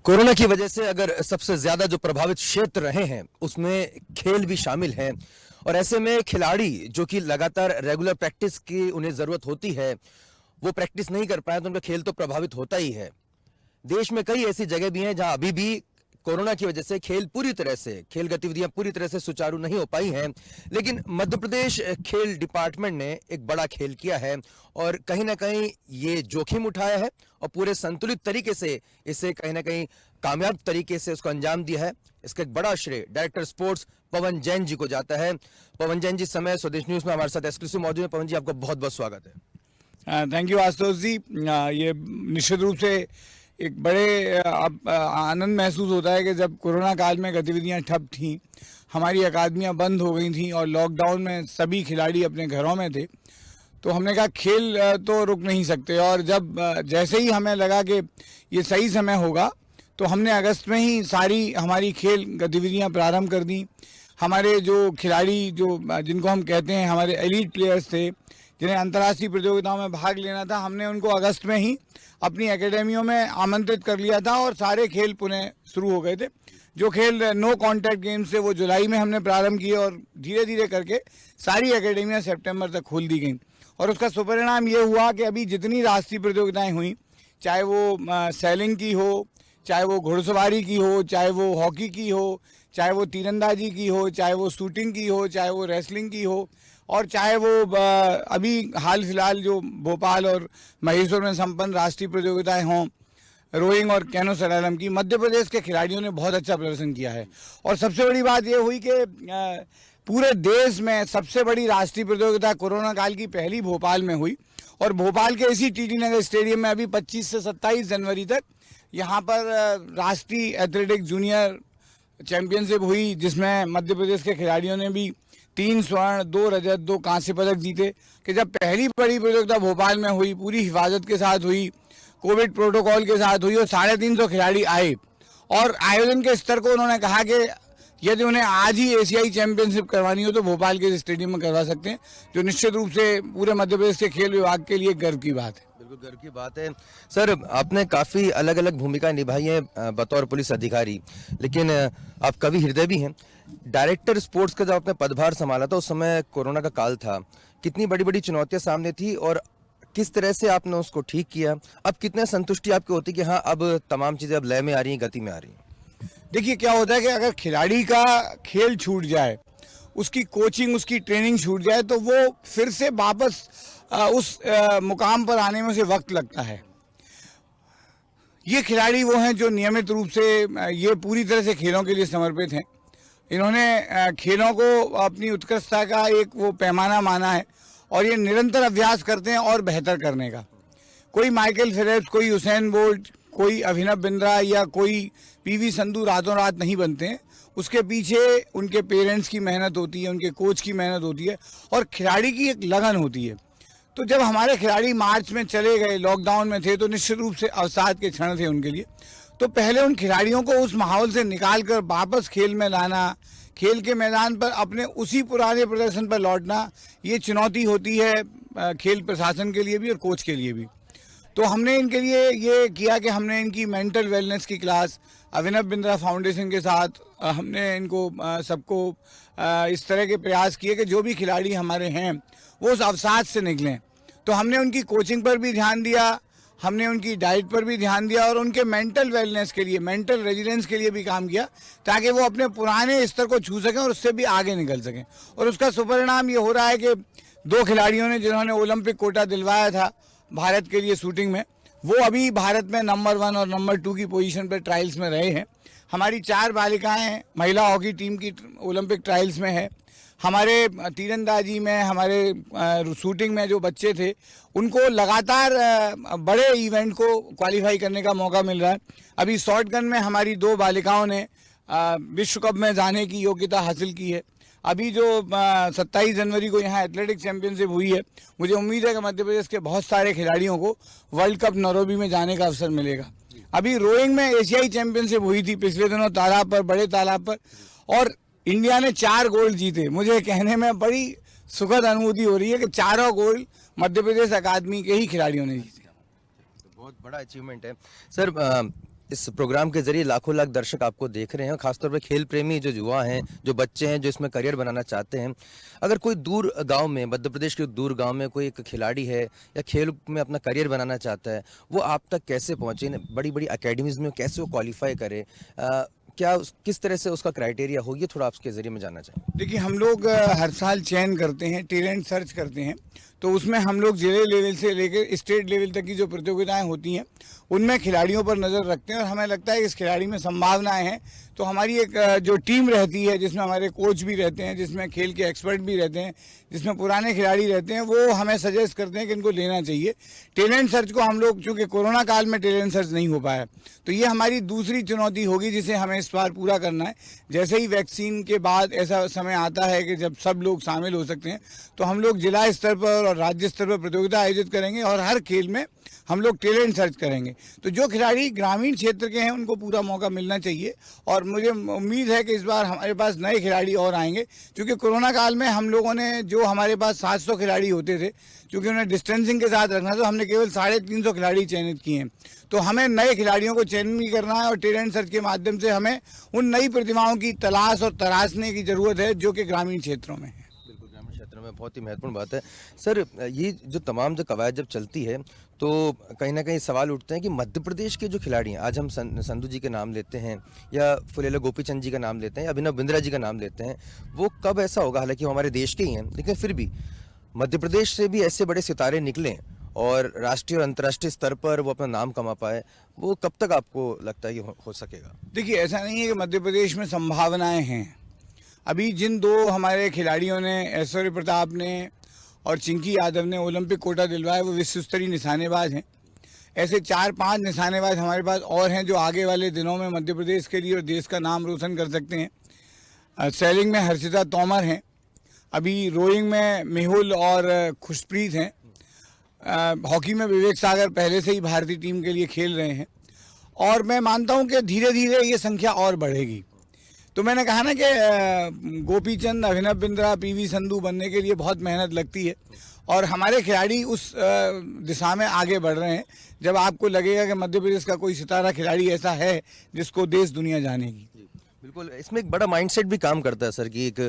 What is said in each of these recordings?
Corona की वजह से अगर सबसे ज्यादा जो प्रभावित क्षेत्र रहे हैं उसमें खेल भी शामिल हैं और ऐसे में खिलाड़ी जो कि लगातार रेगुलर प्रैक्टिस की उन्हें जरूरत होती है वो प्रैक्टिस नहीं कर पाए तो उनका खेल तो प्रभावित होता ही है। देश में कई ऐसी जगह भी हैं जहां अभी भी कोरोना की वजह से खेल गतिविधियां पूरी तरह से सुचारू नहीं हो पाई हैं, लेकिन मध्य प्रदेश खेल डिपार्टमेंट ने एक बड़ा खेल किया है और कहीं ना कहीं ये जोखिम उठाया है और पूरे संतुलित तरीके से इसे कहीं ना कहीं कामयाब तरीके से उसको अंजाम दिया है। इसका एक बड़ा श्रेय डायरेक्टर स्पोर्ट्स पवन जैन जी को जाता है। पवन जैन जी समय स्वदेश न्यूज में हमारे साथ एक्सक्लूसिव मौजूद है। पवन जी, आपका बहुत बहुत स्वागत है। थैंक यू आशुतोष जी। ये निश्चित रूप से एक बड़े आनंद महसूस होता है कि जब कोरोना काल में गतिविधियां ठप थीं, हमारी अकादमियां बंद हो गई थीं और लॉकडाउन में सभी खिलाड़ी अपने घरों में थे, तो हमने कहा खेल तो रुक नहीं सकते। और जब जैसे ही हमें लगा कि ये सही समय होगा तो हमने अगस्त में ही सारी हमारी खेल गतिविधियां प्रारंभ कर दी। हमारे जो खिलाड़ी जिनको हम कहते हैं हमारे एलीट प्लेयर्स थे, जिन्हें अंतर्राष्ट्रीय प्रतियोगिताओं में भाग लेना था, हमने उनको अगस्त में ही अपनी एकेडमियों में आमंत्रित कर लिया था और सारे खेल पुनः शुरू हो गए थे। जो खेल नो कॉन्टैक्ट गेम्स थे वो जुलाई में हमने प्रारंभ किए और धीरे धीरे करके सारी एकेडमियां सितंबर तक खोल दी गई। और उसका सुपरिणाम ये हुआ कि अभी जितनी राष्ट्रीय प्रतियोगिताएं हुई, चाहे वो सैलिंग की हो, चाहे वो घुड़सवारी की हो, चाहे वो हॉकी की हो, चाहे वो तीरंदाजी की हो, चाहे वो शूटिंग की हो, चाहे वो रेसलिंग की हो, और चाहे वो अभी हाल फिलहाल जो भोपाल और महेश्वर में संपन्न राष्ट्रीय प्रतियोगिताएं हों, रोइंग और कैनो सलालम की, मध्य प्रदेश के खिलाड़ियों ने बहुत अच्छा प्रदर्शन किया है। और सबसे बड़ी बात ये हुई कि पूरे देश में सबसे बड़ी राष्ट्रीय प्रतियोगिता कोरोना काल की पहली भोपाल में हुई और भोपाल के इसी टीटी नगर स्टेडियम में अभी 25 से 27 जनवरी तक यहाँ पर राष्ट्रीय एथलेटिक जूनियर चैंपियनशिप हुई, जिसमें मध्य प्रदेश के खिलाड़ियों ने भी 3 स्वर्ण, 2 रजत, 2 कांस्य पदक जीते। कि जब पहली बड़ी प्रतियोगिता भोपाल में हुई, पूरी हिफाजत के साथ हुई, कोविड प्रोटोकॉल के साथ हुई और 350 खिलाड़ी आए और आयोजन के स्तर को उन्होंने कहा कि यदि उन्हें आज ही एशियाई चैंपियनशिप करवानी हो तो भोपाल के स्टेडियम में करवा सकते हैं, जो निश्चित रूप से पूरे मध्य प्रदेश के खेल विभाग के लिए गर्व की बात है। बिल्कुल गर्व की बात है। सर, आपने काफी अलग अलग भूमिका निभाई है बतौर पुलिस अधिकारी, लेकिन आप कवि हृदय भी हैं। डायरेक्टर स्पोर्ट्स का जब आपने पदभार संभाला था उस समय कोरोना का काल था, कितनी बड़ी बड़ी चुनौतियां सामने थी और किस तरह से आपने उसको ठीक किया? अब कितने संतुष्टि आपकी होती कि हाँ अब तमाम चीजें अब लय में आ रही हैं, गति में आ रही हैं? देखिए क्या होता है कि अगर खिलाड़ी का खेल छूट जाए, उसकी कोचिंग, उसकी ट्रेनिंग छूट जाए, तो वो फिर से वापस उस मुकाम पर आने में उसे वक्त लगता है। ये खिलाड़ी वो हैं जो नियमित रूप से ये पूरी तरह से खेलों के लिए समर्पित हैं। इन्होंने खेलों को अपनी उत्कृष्टता का एक वो पैमाना माना है और ये निरंतर अभ्यास करते हैं और बेहतर करने का। कोई माइकल फेल्प्स, कोई यूसेन बोल्ट, कोई अभिनव बिंद्रा या कोई पीवी संधू रातों रात नहीं बनते हैं। उसके पीछे उनके पेरेंट्स की मेहनत होती है, उनके कोच की मेहनत होती है और खिलाड़ी की एक लगन होती है। तो जब हमारे खिलाड़ी मार्च में चले गए, लॉकडाउन में थे, तो निश्चित रूप से अवसाद के क्षण थे उनके लिए। तो पहले उन खिलाड़ियों को उस माहौल से निकाल कर वापस खेल में लाना, खेल के मैदान पर अपने उसी पुराने प्रदर्शन पर लौटना, ये चुनौती होती है खेल प्रशासन के लिए भी और कोच के लिए भी। तो हमने इनके लिए ये किया कि हमने इनकी मेंटल वेलनेस की क्लास अभिनव बिंद्रा फाउंडेशन के साथ हमने इनको सबको इस तरह के प्रयास किए कि जो भी खिलाड़ी हमारे हैं वो उस अवसाद से निकलें। तो हमने उनकी कोचिंग पर भी ध्यान दिया, हमने उनकी डाइट पर भी ध्यान दिया और उनके मेंटल वेलनेस के लिए, मेंटल रेजिलेंस के लिए भी काम किया, ताकि वो अपने पुराने स्तर को छू सकें और उससे भी आगे निकल सकें। और उसका सुपरिणाम ये हो रहा है कि 2 खिलाड़ियों ने जिन्होंने ओलंपिक कोटा दिलवाया था भारत के लिए शूटिंग में, वो अभी भारत में नंबर 1 और नंबर 2 की पोजीशन पर ट्रायल्स में रहे हैं। हमारी 4 बालिकाएं महिला हॉकी टीम की ओलंपिक ट्रायल्स में है। हमारे तीरंदाजी में, हमारे शूटिंग में जो बच्चे थे उनको लगातार बड़े इवेंट को क्वालिफाई करने का मौका मिल रहा है। अभी शॉटगन में हमारी 2 बालिकाओं ने विश्व कप में जाने की योग्यता हासिल की है। अभी जो 27 जनवरी को यहाँ एथलेटिक चैंपियनशिप हुई है, मुझे उम्मीद है कि मध्य प्रदेश के बहुत सारे खिलाड़ियों को वर्ल्ड कप नैरोबी में जाने का अवसर मिलेगा। अभी रोइंग में एशियाई चैंपियनशिप हुई थी पिछले दिनों तालाब पर, बड़े तालाब पर, और इंडिया ने 4 गोल्ड जीते। मुझे कहने में बड़ी सुखद अनुभूति हो रही है कि 4 गोल्ड मध्य प्रदेश अकादमी के ही खिलाड़ियों ने जीते। बहुत बड़ा अचीवमेंट है। सर, इस प्रोग्राम के जरिए लाखों लाख दर्शक आपको देख रहे हैं, खासतौर पे खेल प्रेमी जो युवा हैं, जो बच्चे हैं, जो इसमें करियर बनाना चाहते हैं। अगर कोई दूर गांव में, मध्य प्रदेश के दूर गांव में कोई एक खिलाड़ी है या खेल में अपना करियर बनाना चाहता है, वो आप तक कैसे पहुंचे? बड़ी बड़ी अकेडमीज में कैसे वो क्वालिफाई करे? किस तरह से उसका क्राइटेरिया हो, ये थोड़ा आपके जरिए में जानना चाहिए। देखिए, हम लोग हर साल चयन करते हैं, टैलेंट सर्च करते हैं, तो उसमें हम लोग जिले लेवल से लेकर स्टेट लेवल तक की जो प्रतियोगिताएं होती हैं उनमें खिलाड़ियों पर नज़र रखते हैं और हमें लगता है कि इस खिलाड़ी में संभावनाएं हैं। तो हमारी एक जो टीम रहती है, जिसमें हमारे कोच भी रहते हैं, जिसमें खेल के एक्सपर्ट भी रहते हैं, जिसमें पुराने खिलाड़ी रहते हैं, वो हमें सजेस्ट करते हैं कि इनको लेना चाहिए। टैलेंट सर्च को हम लोग, चूँकि कोरोना काल में टैलेंट सर्च नहीं हो पाया, तो ये हमारी दूसरी चुनौती होगी जिसे हमें इस बार पूरा करना है। जैसे ही वैक्सीन के बाद ऐसा समय आता है कि जब सब लोग शामिल हो सकते हैं, तो हम लोग जिला स्तर पर और राज्य स्तर पर प्रतियोगिता आयोजित करेंगे और हर खेल में हम लोग टैलेंट सर्च करेंगे। तो जो खिलाड़ी ग्रामीण क्षेत्र के हैं उनको पूरा मौका मिलना चाहिए और मुझे उम्मीद है कि इस बार हमारे पास नए खिलाड़ी और आएंगे, क्योंकि कोरोना काल में हम लोगों ने, जो हमारे पास 700 खिलाड़ी होते थे, क्योंकि उन्हें डिस्टेंसिंग के साथ रखना, तो हमने केवल 350 खिलाड़ी चयनित किए हैं। तो हमें नए खिलाड़ियों को चयन भी करना है और टैलेंट सर्च के माध्यम से हमें उन नई प्रतिभाओं की तलाश और तराशने की जरूरत है जो कि ग्रामीण क्षेत्रों में है। बिल्कुल, ग्रामीण क्षेत्रों में बहुत ही महत्वपूर्ण बात है। सर, ये जो तमाम जो कवायद जब चलती है तो कहीं ना कहीं सवाल उठते हैं कि मध्य प्रदेश के जो खिलाड़ी हैं, आज हम संधू जी के नाम लेते हैं या फुलेला गोपीचंद जी का नाम लेते हैं या अभिनव बिंद्रा जी का नाम लेते हैं, वो कब ऐसा होगा, हालांकि वो हमारे देश के ही हैं, लेकिन फिर भी मध्य प्रदेश से भी ऐसे बड़े सितारे निकले और राष्ट्रीय और अंतर्राष्ट्रीय स्तर पर वो अपना नाम कमा पाए, वो कब तक आपको लगता है कि हो सकेगा? देखिए, ऐसा नहीं है कि मध्य प्रदेश में संभावनाएं हैं। अभी जिन दो हमारे खिलाड़ियों ने, ऐश्वर्य प्रताप ने और चिंकी यादव ने ओलंपिक कोटा दिलवाया, वो विश्व स्तरीय निशानेबाज हैं। ऐसे 4-5 निशानेबाज हमारे पास और हैं जो आगे वाले दिनों में मध्य प्रदेश के लिए और देश का नाम रोशन कर सकते हैं। सेलिंग में हर्षिता तोमर हैं, अभी रोइंग में मेहुल और खुशप्रीत हैं, हॉकी में विवेक सागर पहले से ही भारतीय टीम के लिए खेल रहे हैं और मैं मानता हूं कि धीरे धीरे ये संख्या और बढ़ेगी। तो मैंने कहा ना कि गोपीचंद, अभिनव बिंद्रा, पीवी संधू बनने के लिए बहुत मेहनत लगती है और हमारे खिलाड़ी उस दिशा में आगे बढ़ रहे हैं। जब आपको लगेगा कि मध्य प्रदेश का कोई सितारा खिलाड़ी ऐसा है जिसको देश दुनिया जानेगी। बिल्कुल, इसमें एक बड़ा माइंडसेट भी काम करता है सर, कि एक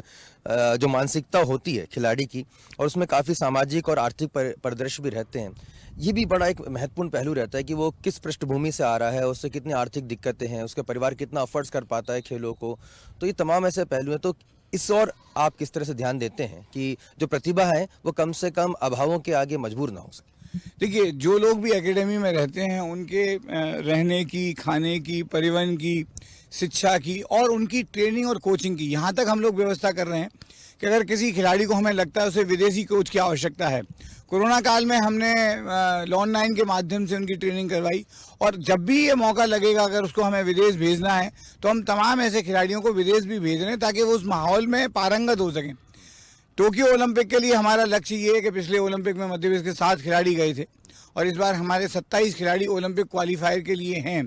जो मानसिकता होती है खिलाड़ी की, और उसमें काफ़ी सामाजिक और आर्थिक परिदृश्य भी रहते हैं। ये भी बड़ा एक महत्वपूर्ण पहलू रहता है कि वो किस पृष्ठभूमि से आ रहा है, उससे कितनी आर्थिक दिक्कतें हैं, उसका परिवार कितना अफोर्ड्स कर पाता है खेलों को। तो ये तमाम ऐसे पहलू हैं। तो इस और आप किस तरह से ध्यान देते हैं कि जो प्रतिभा है वो कम से कम अभावों के आगे मजबूर ना हो सके? देखिए, जो लोग भी एकेडमी में रहते हैं उनके रहने की, खाने की, परिवहन की, शिक्षा की और उनकी ट्रेनिंग और कोचिंग की, यहाँ तक हम लोग व्यवस्था कर रहे हैं कि अगर किसी खिलाड़ी को हमें लगता है उसे विदेशी कोच की आवश्यकता है, कोरोना काल में हमने ऑनलाइन के माध्यम से उनकी ट्रेनिंग करवाई और जब भी ये मौका लगेगा, अगर उसको हमें विदेश भेजना है तो हम तमाम ऐसे खिलाड़ियों को विदेश भी भेज रहे हैं ताकि वो उस माहौल में पारंगत हो सकें। टोक्यो ओलंपिक के लिए हमारा लक्ष्य ये है कि पिछले ओलंपिक में मध्य प्रदेश के 7 खिलाड़ी गए थे और इस बार हमारे 27 खिलाड़ी ओलंपिक क्वालिफायर के लिए हैं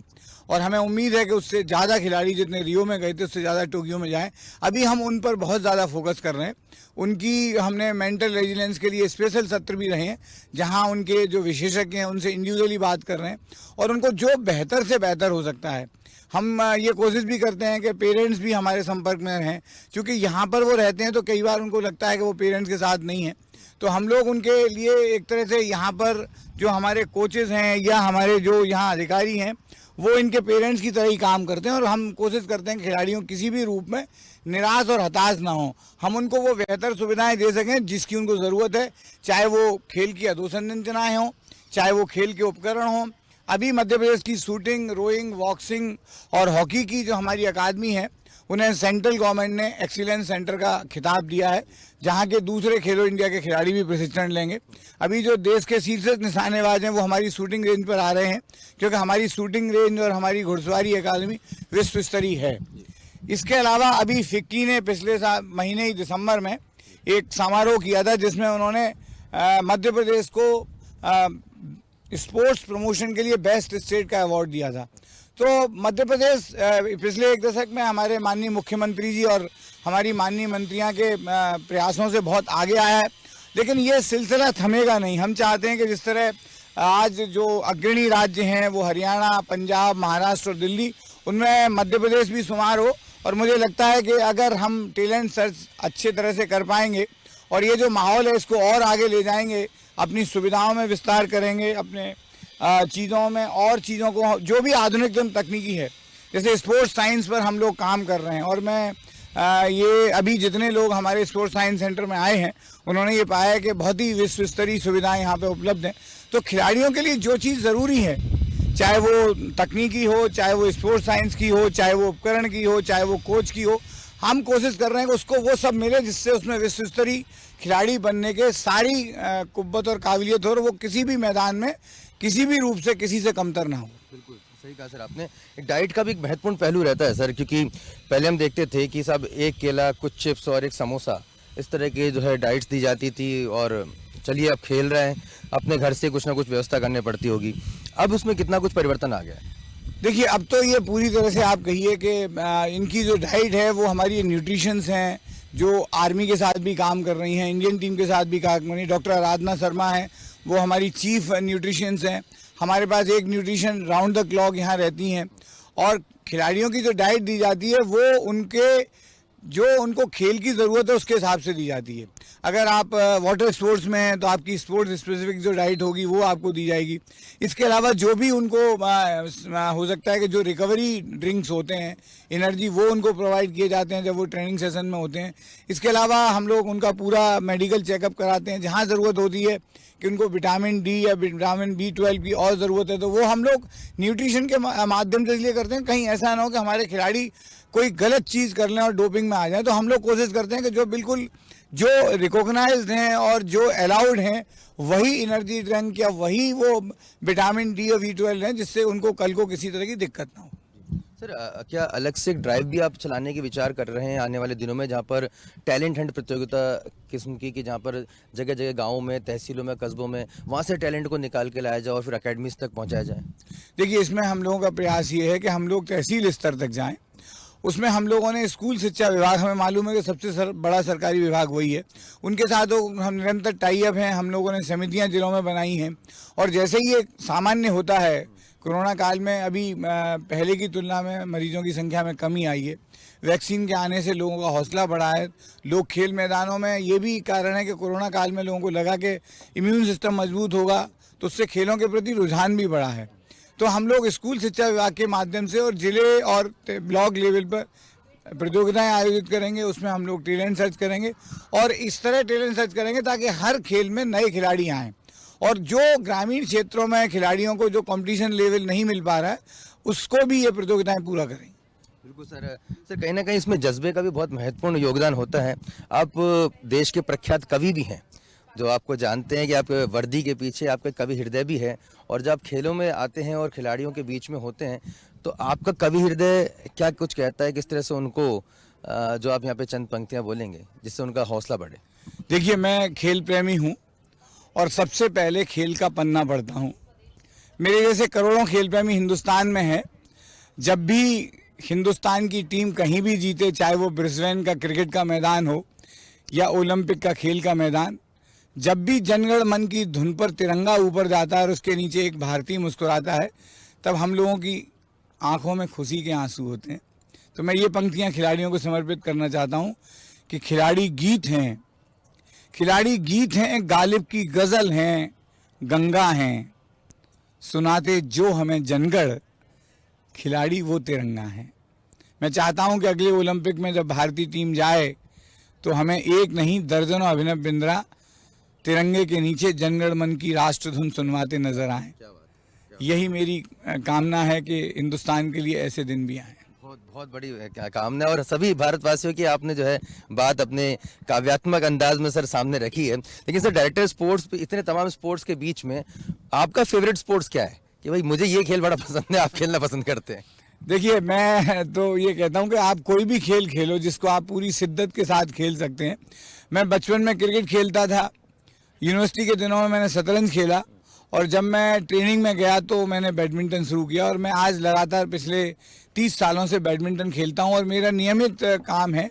और हमें उम्मीद है कि उससे ज़्यादा खिलाड़ी जितने रियो में गए थे उससे ज़्यादा टोक्यो में जाएं। अभी हम उन पर बहुत ज़्यादा फोकस कर रहे हैं। उनकी हमने मेंटल रेजिलेंस के लिए स्पेशल सत्र भी रहे हैं जहां उनके जो विशेषज्ञ हैं उनसे इंडिविजुअली बात कर रहे हैं और उनको जो बेहतर से बेहतर हो सकता है। हम ये कोशिश भी करते हैं कि पेरेंट्स भी हमारे संपर्क में रहें, क्योंकि यहाँ पर वो रहते हैं तो कई बार उनको लगता है कि वो पेरेंट्स के साथ नहीं है, तो हम लोग उनके लिए एक तरह से यहाँ पर जो हमारे कोचेज़ हैं या हमारे जो यहाँ अधिकारी हैं वो इनके पेरेंट्स की तरह ही काम करते हैं और हम कोशिश करते हैं खिलाड़ियों किसी भी रूप में निराश और हताश ना हो, हम उनको वो बेहतर सुविधाएं दे सकें जिसकी उनको ज़रूरत है, चाहे वो खेल की अधोसंरचनाएं हों, चाहे वो खेल के उपकरण हों। अभी मध्य प्रदेश की शूटिंग, रोइंग, बॉक्सिंग और हॉकी की जो हमारी अकादमी है उन्हें सेंट्रल गवर्नमेंट ने एक्सीलेंस सेंटर का खिताब दिया है, जहां के दूसरे खेलो इंडिया के खिलाड़ी भी प्रशिक्षण लेंगे। अभी जो देश के शीर्ष निशानेबाज हैं वो हमारी शूटिंग रेंज पर आ रहे हैं, क्योंकि हमारी शूटिंग रेंज और हमारी घुड़सवारी अकादमी विश्व स्तरीय है। इसके अलावा अभी फिक्की ने पिछले महीने ही दिसंबर में एक समारोह किया था जिसमें उन्होंने मध्य प्रदेश को स्पोर्ट्स प्रमोशन के लिए बेस्ट स्टेट का अवार्ड दिया था। तो मध्य प्रदेश पिछले 1 दशक में हमारे माननीय मुख्यमंत्री जी और हमारी माननीय मंत्रियां के प्रयासों से बहुत आगे आया है, लेकिन ये सिलसिला थमेगा नहीं। हम चाहते हैं कि जिस तरह आज जो अग्रणी राज्य हैं वो हरियाणा, पंजाब, महाराष्ट्र और दिल्ली, उनमें मध्य प्रदेश भी शुमार हो। और मुझे लगता है कि अगर हम टैलेंट सर्च अच्छे तरह से कर पाएंगे और ये जो माहौल है इसको और आगे ले जाएंगे, अपनी सुविधाओं में विस्तार करेंगे, अपने चीज़ों में और चीज़ों को जो भी आधुनिकतम तकनीकी है, जैसे स्पोर्ट्स साइंस पर हम लोग काम कर रहे हैं। और मैं ये अभी जितने लोग हमारे स्पोर्ट्स साइंस सेंटर में आए हैं उन्होंने ये पाया है कि बहुत ही विश्व स्तरीय सुविधाएं यहाँ पे उपलब्ध हैं। तो खिलाड़ियों के लिए जो चीज़ ज़रूरी है, चाहे वो तकनीकी हो, चाहे वो स्पोर्ट्स साइंस की हो, चाहे वो उपकरण की हो, चाहे वो कोच की हो, हम कोशिश कर रहे हैं कि उसको वो सब मिले जिससे उसमें विश्व स्तरीय खिलाड़ी बनने के सारी कुव्वत और काबिलियत हो और वो किसी भी मैदान में किसी भी रूप से किसी से कमतर ना हो। बिल्कुल सही कहा सर आपने। डाइट का भी एक महत्वपूर्ण पहलू रहता है सर, क्योंकि पहले हम देखते थे कि सब एक केला, कुछ चिप्स और एक समोसा, इस तरह के जो है डाइट्स दी जाती थी। और चलिए अब खेल रहे हैं, अपने घर से कुछ ना कुछ व्यवस्था करनी पड़ती होगी। अब उसमें कितना कुछ परिवर्तन आ गया है। देखिए अब तो ये पूरी तरह से आप कहिए कि इनकी जो डाइट है वो हमारी न्यूट्रिशंस हैं, जो आर्मी के साथ भी काम कर रही हैं, इंडियन टीम के साथ भी काम कर रही हैं। डॉक्टर आराधना शर्मा हैं, वो हमारी चीफ न्यूट्रिशंस हैं। हमारे पास एक न्यूट्रिशन राउंड द क्लॉक यहाँ रहती हैं। और खिलाड़ियों की जो डाइट दी जाती है वो उनको खेल की ज़रूरत है उसके हिसाब से दी जाती है। अगर आप वाटर स्पोर्ट्स में हैं तो आपकी स्पोर्ट्स स्पेसिफिक जो डाइट होगी वो आपको दी जाएगी। इसके अलावा जो भी उनको हो सकता है कि जो रिकवरी ड्रिंक्स होते हैं, एनर्जी, वो उनको प्रोवाइड किए जाते हैं जब वो ट्रेनिंग सेशन में होते हैं। इसके अलावा हम लोग उनका पूरा मेडिकल चेकअप कराते हैं। जहाँ ज़रूरत होती है कि उनको विटामिन डी या विटामिन B12 की और ज़रूरत है तो वो हम लोग न्यूट्रिशन के माध्यम से इसलिए करते हैं कहीं ऐसा ना हो कि हमारे खिलाड़ी कोई गलत चीज़ कर लें और डोपिंग में आ जाए। तो हम लोग कोशिश करते हैं कि जो बिल्कुल जो रिकॉग्नाइज्ड हैं और जो अलाउड हैं वही एनर्जी ड्रिंक या वही वो विटामिन डी और B12 हैं, जिससे उनको कल को किसी तरह की दिक्कत ना हो। सर क्या अलग से एक ड्राइव भी आप चलाने के विचार कर रहे हैं आने वाले दिनों में, जहाँ पर टैलेंट हंट प्रतियोगिता किस्म की, कि जहाँ पर जगह जगह गाँवों में, तहसीलों में, कस्बों में, वहाँ से टैलेंट को निकाल के लाया जाए और फिर अकेडमीज तक पहुँचाया जाए? देखिए इसमें हम लोगों का प्रयास ये है कि हम लोग तहसील स्तर तक जाएं। उसमें हम लोगों ने स्कूल शिक्षा विभाग, हमें मालूम है कि सबसे बड़ा सरकारी विभाग वही है, उनके साथ हम निरंतर टाई अप हैं। हम लोगों ने समितियां जिलों में बनाई हैं और जैसे ही ये सामान्य होता है, कोरोना काल में अभी पहले की तुलना में मरीजों की संख्या में कमी आई है। वैक्सीन के आने से लोगों का हौसला बढ़ा है। लोग खेल मैदानों में, ये भी कारण है कि कोरोना काल में लोगों को लगा कि इम्यून सिस्टम मजबूत होगा तो उससे खेलों के प्रति रुझान भी बढ़ा है। तो हम लोग स्कूल शिक्षा विभाग के माध्यम से और जिले और ब्लॉक लेवल पर प्रतियोगिताएं आयोजित करेंगे। उसमें हम लोग टैलेंट सर्च करेंगे और इस तरह टैलेंट सर्च करेंगे ताकि हर खेल में नए खिलाड़ी आएँ और जो ग्रामीण क्षेत्रों में खिलाड़ियों को जो कंपटीशन लेवल नहीं मिल पा रहा है उसको भी ये प्रतियोगिताएं पूरा करेंगे। बिल्कुल सर। सर कहीं ना कहीं इसमें जज्बे का भी बहुत महत्वपूर्ण योगदान होता है। आप देश के प्रख्यात कवि भी हैं, जो आपको जानते हैं कि आप वर्दी के पीछे आपका कवि हृदय भी है, और जब आप खेलों में आते हैं और खिलाड़ियों के बीच में होते हैं तो आपका कवि हृदय क्या कुछ कहता है, किस तरह से उनको जो आप यहाँ पे चंद पंक्तियाँ बोलेंगे जिससे उनका हौसला बढ़े? देखिए मैं खेल प्रेमी हूँ और सबसे पहले खेल का पन्ना पढ़ता हूँ। मेरे जैसे करोड़ों खेल प्रेमी हिंदुस्तान में हैं। जब भी हिंदुस्तान की टीम कहीं भी जीते, चाहे वो ब्रिस्बेन का क्रिकेट का मैदान हो या ओलंपिक का खेल का मैदान, जब भी जनगण मन की धुन पर तिरंगा ऊपर जाता है और उसके नीचे एक भारतीय मुस्कुराता है, तब हम लोगों की आंखों में खुशी के आंसू होते हैं। तो मैं ये पंक्तियां खिलाड़ियों को समर्पित करना चाहता हूं कि खिलाड़ी गीत हैं, खिलाड़ी गीत हैं, गालिब की गज़ल हैं, गंगा हैं, सुनाते जो हमें जनगण, खिलाड़ी वो तिरंगा है। मैं चाहता हूं कि अगले ओलंपिक में जब भारतीय टीम जाए तो हमें एक नहीं दर्जनों अभिनव बिंद्रा तिरंगे के नीचे जनगण मन की राष्ट्रधुन सुनवाते नजर आए। यही मेरी कामना है कि हिंदुस्तान के लिए ऐसे दिन भी आए। बहुत बहुत बड़ी कामना, और सभी भारतवासियों की आपने जो है बात अपने काव्यात्मक अंदाज में सर सामने रखी है। लेकिन सर डायरेक्टर स्पोर्ट्स, इतने तमाम स्पोर्ट्स के बीच में आपका फेवरेट स्पोर्ट्स क्या है, कि भाई मुझे ये खेल बड़ा पसंद है, आप खेलना पसंद करते हैं? देखिए मैं तो ये कहता हूँ कि आप कोई भी खेल खेलो जिसको आप पूरी शिद्दत के साथ खेल सकते हैं। मैं बचपन में क्रिकेट खेलता था, यूनिवर्सिटी के दिनों में मैंने शतरंज खेला, और जब मैं ट्रेनिंग में गया तो मैंने बैडमिंटन शुरू किया, और मैं आज लगातार पिछले 30 सालों से बैडमिंटन खेलता हूं। और मेरा नियमित काम है,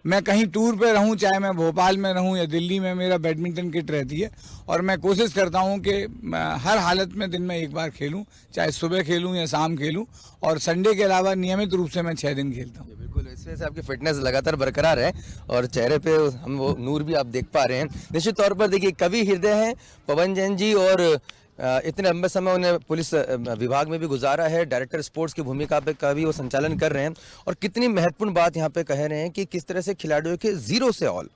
मैं कहीं टूर पे रहूं, चाहे मैं भोपाल में रहूं या दिल्ली में, मेरा बैडमिंटन किट रहती है और मैं कोशिश करता हूं कि हर हालत में दिन में एक बार खेलूं, चाहे सुबह खेलूं या शाम खेलूं, और संडे के अलावा नियमित रूप से मैं 6 दिन खेलता हूं। बिल्कुल, इस वजह से आपकी फिटनेस लगातार बरकरार है और चेहरे पे हम वो नूर भी आप देख पा रहे हैं। निश्चित तौर पर देखिए, कवि हृदय हैं पवन जैन जी और इतने लंबे समय उन्हें पुलिस विभाग में भी गुजारा है, डायरेक्टर स्पोर्ट्स की भूमिका पे का भी वो संचालन कर रहे हैं। और कितनी महत्वपूर्ण बात यहाँ पे कह रहे हैं कि किस तरह से खिलाड़ियों के जीरो से ऑल,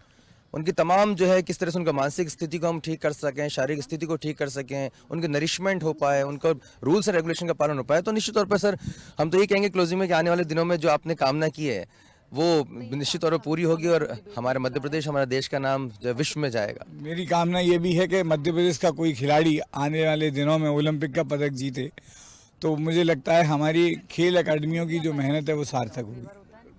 उनकी तमाम जो है किस तरह से उनका मानसिक स्थिति को हम ठीक कर सकें, शारीरिक स्थिति को ठीक कर सकें, उनके नरिशमेंट हो पाए, उनका रूल्स एंड रेगुलेशन का पालन हो पाए। तो निश्चित तौर पर सर, हम तो ये कहेंगे क्लोजिंग में कि आने वाले दिनों में जो आपने कामना की है वो निश्चित तौर पर पूरी होगी और हमारे मध्य प्रदेश, हमारे देश का नाम जो है विश्व में जाएगा। मेरी कामना ये भी है कि मध्य प्रदेश का कोई खिलाड़ी आने वाले दिनों में ओलंपिक का पदक जीते, तो मुझे लगता है हमारी खेल अकादमियों की जो मेहनत है वो सार्थक होगी।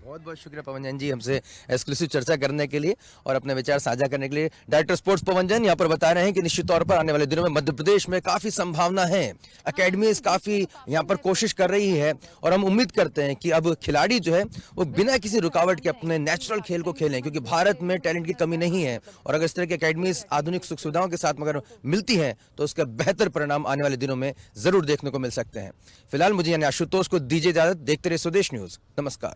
बहुत बहुत शुक्रिया पवन जैन जी, हमसे एक्सक्लूसिव चर्चा करने के लिए और अपने विचार साझा करने के लिए। डायरेक्टर स्पोर्ट्स पवन जैन यहाँ पर बता रहे हैं कि निश्चित तौर पर आने वाले दिनों में मध्य प्रदेश में काफी संभावना है, अकेडमीज काफी यहाँ पर कोशिश कर रही है और हम उम्मीद करते हैं कि अब खिलाड़ी जो है वो बिना किसी रुकावट के अपने नेचुरल खेल को खेलें, क्योंकि भारत में टैलेंट की कमी नहीं है और अगर इस तरह की अकेडमीज आधुनिक सुख सुविधाओं के साथ अगर मिलती हैं तो उसका बेहतर परिणाम आने वाले दिनों में जरूर देखने को मिल सकते हैं। फिलहाल मुझे यानी आशुतोष को दीजिए इजाजत। देखते रहिए स्वदेश न्यूज। नमस्कार।